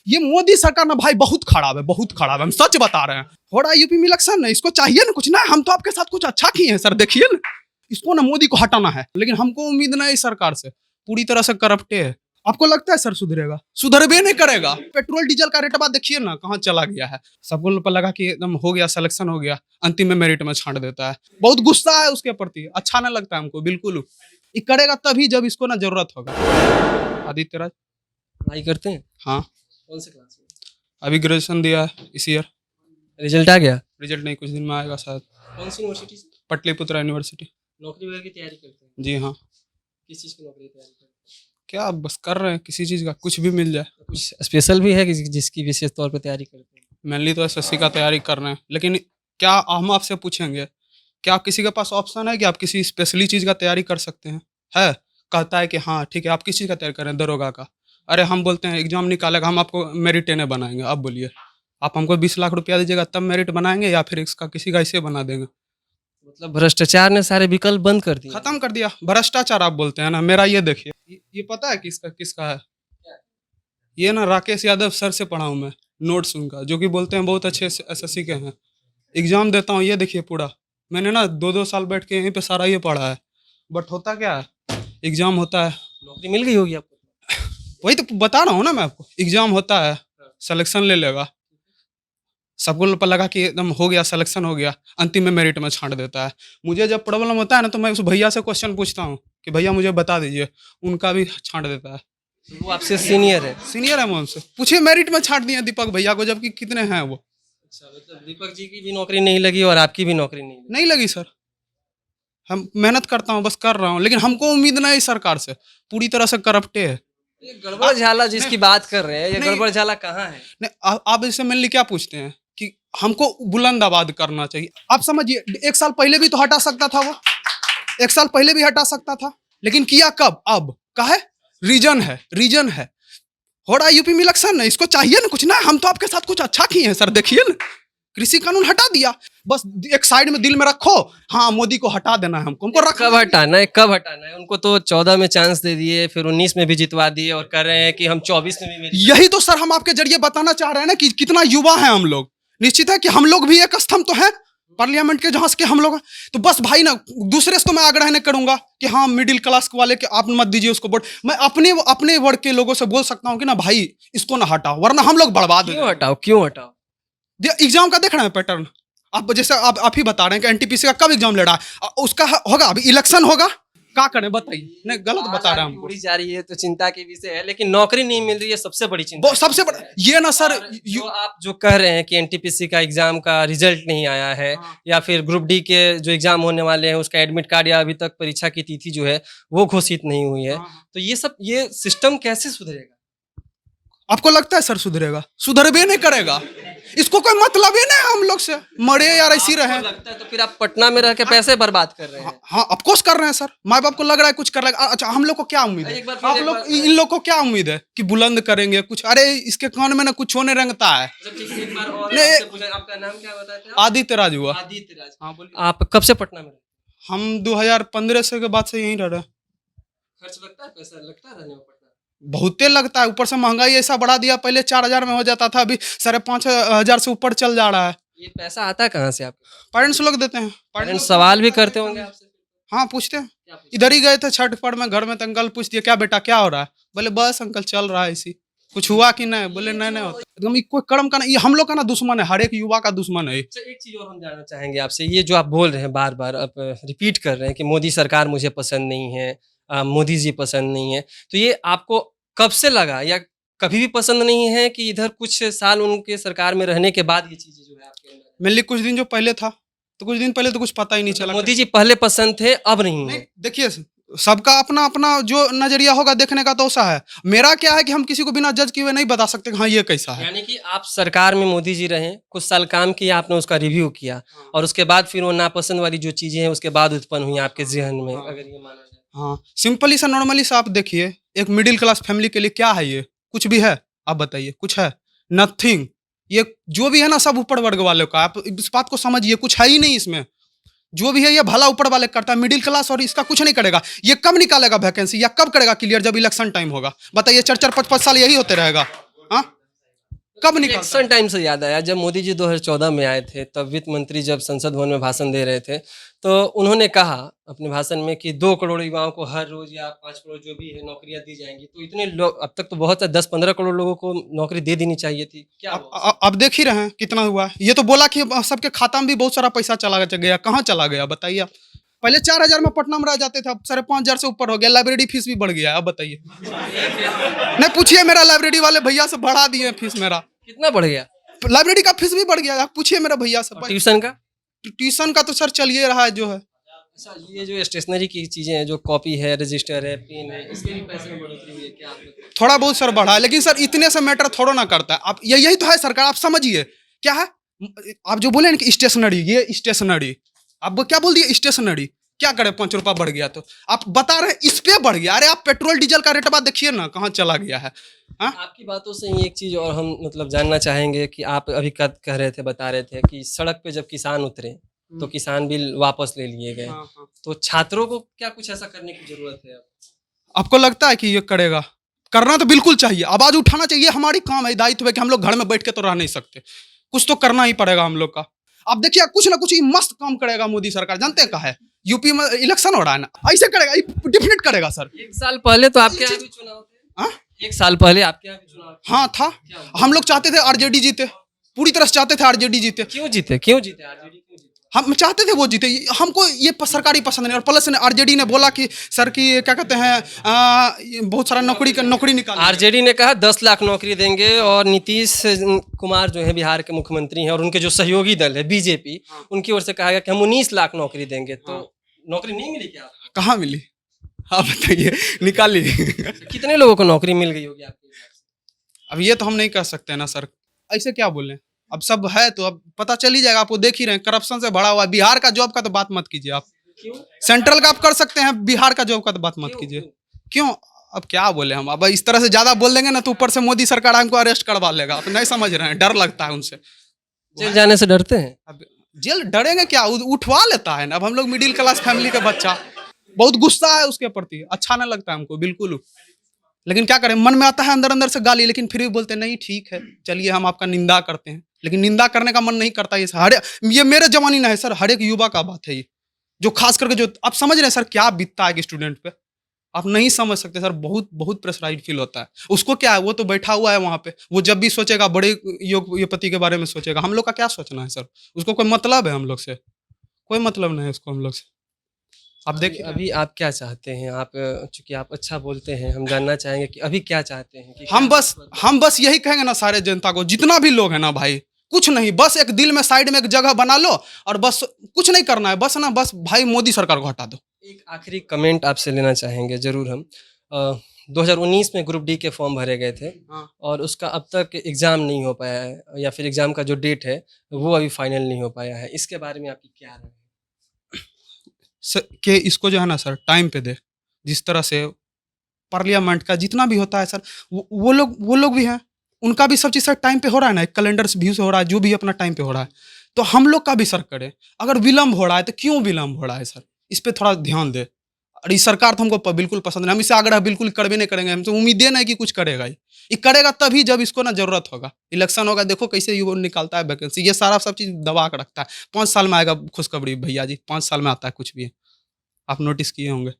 ये मोदी सरकार ना भाई बहुत खराब है, बहुत खराब है, हम सच बता रहे हैं। हो रहा है यूपी में इलेक्शन है, इसको चाहिए ना कुछ ना, हम तो आपके साथ कुछ अच्छा किए हैं सर, देखिए ना। इसको ना मोदी को हटाना है, लेकिन हमको उम्मीद नहीं सरकार से, पूरी तरह से करप्टे है। आपको लगता है सर सुधरेगा? सुधरबे नहीं करेगा। पेट्रोल डीजल का रेट बात देखिए ना कहाँ चला गया है। सबको पर लगा कि एकदम हो गया, सिलेक्शन हो गया, अंतिम में मेरिट में छांट देता है। बहुत गुस्सा है उसके प्रति, अच्छा नहीं लगता है हमको बिल्कुल। ये करेगा तभी जब इसको ना जरूरत होगा। आदित्य राज पढ़ाई करते हैं? हाँ, कौन से क्लास में? अभी ग्रेजुएशन दिया है इस ईयर। रिजल्ट आ गया? रिजल्ट नहीं, कुछ दिन में आएगा शायद। कौन सी यूनिवर्सिटी से? पटलिपुत्रा यूनिवर्सिटी। नौकरी वगैरह की तैयारी करते हैं? जी हाँ। किस चीज़ की नौकरी की तैयारी करते हैं? क्या बस कर रहे हैं, किसी चीज़ का कुछ भी मिल जाए। कुछ स्पेशल भी है जिसकी विशेष तौर पर तैयारी करते हैं? मेनली तो एसएससी का तैयारी कर रहे हैं, लेकिन क्या हम आपसे पूछेंगे, क्या किसी के पास ऑप्शन है कि आप किसी स्पेशली चीज़ का तैयारी कर सकते हैं? है? कहता है कि हाँ ठीक है, आप किस चीज़ का तैयारी कर रहे हैं? दरोगा का। अरे हम बोलते हैं एग्जाम निकालेगा, हम आपको मेरिट नहीं बनाएंगे। अब बोलिए, आप हमको 20 लाख रुपया दीजिएगा तब मेरिट बनाएंगे, या फिर इसका किसी का ऐसे बना देंगे? मतलब भ्रष्टाचार ने सारे विकल्प बंद कर दिए। खत्म कर दिया भ्रष्टाचार। आप बोलते हैं ना, मेरा ये देखिए, ये पता है किसका किसका है? ये ना राकेश यादव सर से पढ़ा हूँ मैं, नोट्स उनका, जो कि बोलते हैं बहुत अच्छे एसएससी के हैं। एग्जाम देता हूँ, ये देखिए पूरा मैंने ना 2-2 साल बैठ के यहीं पे सारा ये पढ़ा है। बट होता क्या है, एग्जाम होता है, नौकरी मिल गई होगी आपको? वही तो बता रहा हूँ ना मैं आपको। एग्जाम होता है, सिलेक्शन ले लेगा, सबको पर लगा कि एकदम हो गया, सिलेक्शन हो गया, अंतिम में मेरिट में छांट देता है। मुझे जब प्रॉब्लम होता है ना, तो मैं उस भैया से क्वेश्चन पूछता हूँ कि भैया मुझे बता दीजिए, उनका भी छांट देता है। वो आपसे सीनियर है? सीनियर है, मैं उनसे पूछिए, मेरिट में छांट दिए दीपक भैया को, जबकि कितने हैं वो। अच्छा, मतलब दीपक जी की भी नौकरी नहीं लगी और आपकी भी नौकरी नहीं लगी? नहीं लगी सर, हम मेहनत करता हूँ, बस कर रहा हूँ, लेकिन हमको उम्मीद नहीं सरकार से, पूरी तरह से करप्टे है। ये गड़बड़ झाला जिसकी बात कर रहे हैं, ये नहीं। गड़बड़ झाला कहाँ है? नहीं, आप इससे मेनली क्या पूछते हैं कि हमको बुलंद आबाद करना चाहिए। आप समझिए, 1 साल पहले भी तो हटा सकता था वो, 1 साल पहले भी हटा सकता था, लेकिन किया कब? अब काहे? रीजन है, रीजन है। हो रहा है यूपी में इलेक्शन है, इसको चाहिए ना कुछ ना, हम तो आपके साथ कुछ अच्छा किए हैं सर, देखिए ना। कृषि कानून हटा दिया, बस एक साइड में दिल में रखो, हाँ मोदी को हटा देना है हमको कब हटाना है, कब हटाना है? उनको तो 14 में चांस दे दिए, फिर 19 में भी जितवा दिए और कर रहे हैं कि हम 24 में भी यही तो सर हम आपके जरिए बताना चाह रहे हैं ना, कि कितना युवा है हम लोग। निश्चित है कि हम लोग भी एक स्तंभ तो है पार्लियामेंट के, जहां से हम लोग। तो बस भाई ना, दूसरे से तो मैं आग्रह नहीं करूंगा कि हाँ मिडिल क्लास वाले के आप मत दीजिए उसको वोट। मैं अपने वर्ग के लोगों से बोल सकता हूँ कि ना भाई इसको ना हटाओ, वरना हम लोग बर्बाद। क्यों हटाओ, क्यों हटाओ? एग्जाम का देख रहे हैं पैटर्न आप, जैसे आप ही बता रहे हैं कि एनटीपीसी का कब एग्जाम ले रहा है, उसका होगा अभी इलेक्शन होगा, क्या करें बताइए? नहीं गलत बता रहे हैं हमको। उड़ी जा रही है तो चिंता के विषय है, लेकिन नौकरी नहीं मिल रही है सबसे बड़ी चिंता। सबसे बड़ा ये ना सर, जो आप जो कह रहे हैं कि एनटीपीसी का एग्जाम का रिजल्ट नहीं आया है, या फिर ग्रुप डी के जो एग्जाम होने वाले हैं उसका एडमिट कार्ड या अभी तक परीक्षा की तिथि जो है वो घोषित नहीं हुई है, तो ये सिस्टम कैसे सुधरेगा? आपको लगता है सर सुधरेगा? सुधरबे नहीं करेगा, इसको कोई मतलब ही नहीं है हम लोग से, मरे यार ऐसी रहे। लगता है तो फिर आप पटना में रह के पैसे बर्बाद कर रहे हैं। हाँ ऑफकोर्स कर रहे हैं सर, माँ बाप को लग रहा है कुछ कर रहा है। अच्छा हम लोग को क्या उम्मीद है? आप लोग इन लोग को क्या उम्मीद है कि बुलंद करेंगे कुछ? अरे इसके कान में ना कुछ होने रंगता है। आपका नाम क्या बताते हैं? आदित्य राज हुआ। आदित्य राज। हाँ बोलिए। आप कब से पटना में? हम 2015 से के बाद से यहीं रह रहे हैं। खर्च लगता है, पैसा लगता है रहने में? बहुते लगता है, ऊपर से महंगाई ऐसा बढ़ा दिया, पहले 4,000 में हो जाता था, अभी 5,500 से ऊपर चल जा रहा है। ये पैसा आता कहाँ से आपको? पेरेंट्स लोग देते हैं। पेरेंट्स सवाल भी करते होंगे आपसे? हाँ पूछते हैं, इधर ही गए थे छठ पर्व में, घर में तो अंकल पूछ दिया क्या बेटा क्या हो रहा है? बोले बस अंकल चल रहा है इसी। कुछ हुआ कि नहीं? बोले नहीं होता। एकदम कोई कर्म का नहीं, ये हम लोग का ना दुश्मन है, हर एक युवा का दुश्मन है। एक चीज और हम जानना चाहेंगे आपसे, ये जो आप बोल रहे हैं बार बार आप रिपीट कर रहे हैं कि मोदी सरकार मुझे पसंद नहीं है, मोदी जी पसंद नहीं है, तो ये आपको कब से लगा, या कभी भी पसंद नहीं है कि इधर कुछ साल उनके सरकार में रहने के बाद ये चीजें जो है आपके अंदर? मेनली कुछ दिन जो पहले था, तो कुछ दिन पहले तो कुछ पता ही नहीं चला। मोदी जी पहले पसंद थे, अब नहीं है? देखिए सबका अपना अपना जो नजरिया होगा देखने का, तो ऐसा है। मेरा क्या है कि हम किसी को बिना जज किए हुए नहीं बता सकते कि हाँ ये कैसा है। यानी कि आप सरकार में मोदी जी रहे, कुछ साल काम किया, आपने उसका रिव्यू किया, और उसके बाद फिर वो नापसंद वाली जो चीजें हैं उसके बाद उत्पन्न हुई आपके जहन में, अगर ये माना जाए? हाँ सिंपली सा नॉर्मली सा आप देखिए, एक मिडिल क्लास फैमिली के लिए क्या है ये? कुछ भी है? आप बताइए, कुछ है? नथिंग। ये जो भी है ना सब ऊपर वर्ग वालों का, आप इस बात को समझिए, कुछ है ही नहीं इसमें। जो भी है ये भला ऊपर वाले करता है, मिडिल क्लास और इसका कुछ नहीं करेगा। ये कब निकालेगा वैकेंसी, या कब करेगा क्लियर? जब इलेक्शन टाइम होगा। बताइए 4-4, 5-5 साल यही होते रहेगा। हाँ कब निकलता इलेक्शन टाइम से याद आया, जब मोदी जी 2014 में आए थे, तब वित्त मंत्री जब संसद भवन में भाषण दे रहे थे, तो उन्होंने कहा अपने भाषण में कि 2 करोड़ युवाओं को हर रोज या 5 करोड़ जो भी है नौकरियां दी जाएंगी। तो इतने लोग, अब तक तो बहुत 10-15 करोड़ लोगों को नौकरी दे देनी चाहिए थी। क्या हुआ? अब देख ही रहे हैं कितना हुआ। ये तो बोला कि सबके खाता में भी बहुत सारा पैसा चला गया, कहाँ चला गया बताइए आप। पहले 4,000 में पटना में रह जाते थे, अब 5,500 से ऊपर हो गया। लाइब्रेरी फीस भी बढ़ गया है, अब बताइए। नहीं पूछिए, मेरा लाइब्रेरी वाले भैया से बढ़ा दिए फीस मेरा। कितना बढ़ गया? लाइब्रेरी का फीस भी बढ़ गया, आप पूछिए मेरा भैया से। ट्यूशन का? ट्यूशन का तो सर चलिए रहा है जो है। अच्छा, ये जो स्टेशनरी की चीजें हैं, जो कॉपी है, रजिस्टर है, पेन है, इसके भी पैसे में बढ़ोतरी हुई है क्या आप लोग? थोड़ा बहुत सर बढ़ा है, लेकिन सर इतने से मैटर थोड़ा ना करता है। आप यही तो है सरकार, आप समझिए क्या है। आप जो बोले ना कि स्टेशनरी, ये स्टेशनरी, आप क्या बोल दिए स्टेशनरी, क्या करे 5 रुपया बढ़ गया तो आप बता रहे हैं इस पे बढ़ गया। अरे आप पेट्रोल डीजल का रेट देखिए ना कहाँ चला गया है। हाँ? आपकी बातों से ही एक चीज और हम मतलब जानना चाहेंगे कि आप अभी कह रहे थे, बता रहे थे कि सड़क पे जब किसान उतरे तो किसान बिल वापस ले लिए गए। हाँ, हाँ। तो छात्रों को क्या कुछ ऐसा करने की जरूरत है अब? आपको लगता है कि ये करेगा? करना तो बिल्कुल चाहिए, आवाज उठाना चाहिए, हमारी काम है, दायित्व है कि हम लोग घर में बैठ के तो रह नहीं सकते, कुछ तो करना ही पड़ेगा हम लोग का। आप देखिए कुछ ना कुछ ये मस्त काम करेगा मोदी सरकार, जानते हैं का है। यूपी में इलेक्शन हो रहा है ना, ऐसे करेगा, डिफिनेट करेगा सर। 1 साल पहले तो आपके यहाँ भी चुनाव थे। हाँ? 1 साल पहले आपके यहाँ भी चुनाव थे। हाँ था। क्या हुआ? हम लोग चाहते थे आरजेडी जीते, पूरी तरह से चाहते थे आरजेडी जीते। क्यों जीते? क्यों जीते आरजेडी? क्यों जीते? हम चाहते थे वो जीते, हमको ये सरकारी पसंद नहीं। और प्लस ने आरजेडी ने बोला कि सर की क्या कहते हैं ये बहुत सारा नौकरी निकाल। आरजेडी ने कहा 10 लाख नौकरी देंगे, और नीतीश कुमार जो है बिहार के मुख्यमंत्री हैं, और उनके जो सहयोगी दल है बीजेपी, उनकी ओर से कहा गया कि हम 19 लाख नौकरी देंगे। तो नौकरी नहीं मिली क्या आपको? कहाँ मिली आप बताइए, निकाली। कितने लोगों को नौकरी मिल गई होगी आपके हिसाब से? अब ये तो हम नहीं कह सकते ना सर, ऐसे क्या बोले। अब सब है तो अब पता चल ही जाएगा, आपको देख ही रहे हैं करप्शन से भरा हुआ है। बिहार का जॉब का तो बात मत कीजिए आप, क्यों? सेंट्रल का आप कर सकते हैं, बिहार का जॉब का तो बात मत क्यों? कीजिए। क्यों? अब क्या बोले हम, अब इस तरह से ज्यादा बोल देंगे ना तो ऊपर से मोदी सरकार हमको अरेस्ट करवा लेगा। आप नहीं समझ रहे हैं, डर लगता है उनसे। जेल जाने से डरते हैं? अब जेल डरेंगे क्या, उठवा लेता है ना। अब हम लोग मिडिल क्लास फैमिली का बच्चा, बहुत गुस्सा है उसके प्रति, अच्छा नहीं लगता हमको बिल्कुल। लेकिन क्या करें, मन में आता है अंदर अंदर से गाली, लेकिन फिर भी बोलते हैं नहीं ठीक है चलिए हम आपका निंदा करते हैं। लेकिन निंदा करने का मन नहीं करता। ये मेरे जवानी ना है सर, हर एक युवा का बात है ये, जो खास करके जो आप समझ रहे हैं सर क्या बीतता है एक स्टूडेंट पे, आप नहीं समझ सकते सर। बहुत बहुत प्रेशराइज फील होता है उसको। क्या है, वो तो बैठा हुआ है वहां पे, वो जब भी सोचेगा बड़े योगपति के बारे में सोचेगा। हम लोग का क्या सोचना है सर, उसको कोई मतलब है हम लोग से? कोई मतलब नहीं है उसको हम लोग से। आप देखिए अभी आप क्या चाहते हैं? आप चूंकि आप अच्छा बोलते हैं, हम जानना चाहेंगे कि अभी क्या चाहते हैं कि हम बस यही कहेंगे ना सारे जनता को, जितना भी लोग है ना भाई, कुछ नहीं, बस एक दिल में साइड में एक जगह बना लो और बस कुछ नहीं करना है, बस भाई मोदी सरकार को हटा दो। एक आखिरी कमेंट आपसे लेना चाहेंगे जरूर हम। 2019 में ग्रुप डी के फॉर्म भरे गए थे, हाँ। और उसका अब तक एग्ज़ाम नहीं हो पाया है, या फिर एग्ज़ाम का जो डेट है वो अभी फाइनल नहीं हो पाया है। इसके बारे में आपकी क्या राय है? कि इसको जो है ना सर टाइम पे दे। जिस तरह से पार्लियामेंट का जितना भी होता है सर, वो लोग भी हैं, उनका भी सब चीज़ सर टाइम पे हो रहा है ना, एक कैलेंडर से व्यू से हो रहा है, जो भी अपना टाइम पे हो रहा है। तो हम लोग का भी सर करे। अगर विलम्ब हो रहा है तो क्यों विलम्ब हो रहा है सर, इस पर थोड़ा ध्यान दे। और ये सरकार तो हमको बिल्कुल पसंद नहीं, हम इससे आग्रह बिल्कुल करवे नहीं करेंगे। हमसे उम्मीदें नहीं कि कुछ करेगा ये करेगा तभी जब इसको ना जरूरत होगा। इलेक्शन होगा, देखो कैसे ये निकालता है वैकेंसी, ये सारा सब चीज़ दबा के रखता है। 5 साल में आएगा खुशखबरी भैया जी, 5 साल में आता है कुछ भी, आप नोटिस किए होंगे।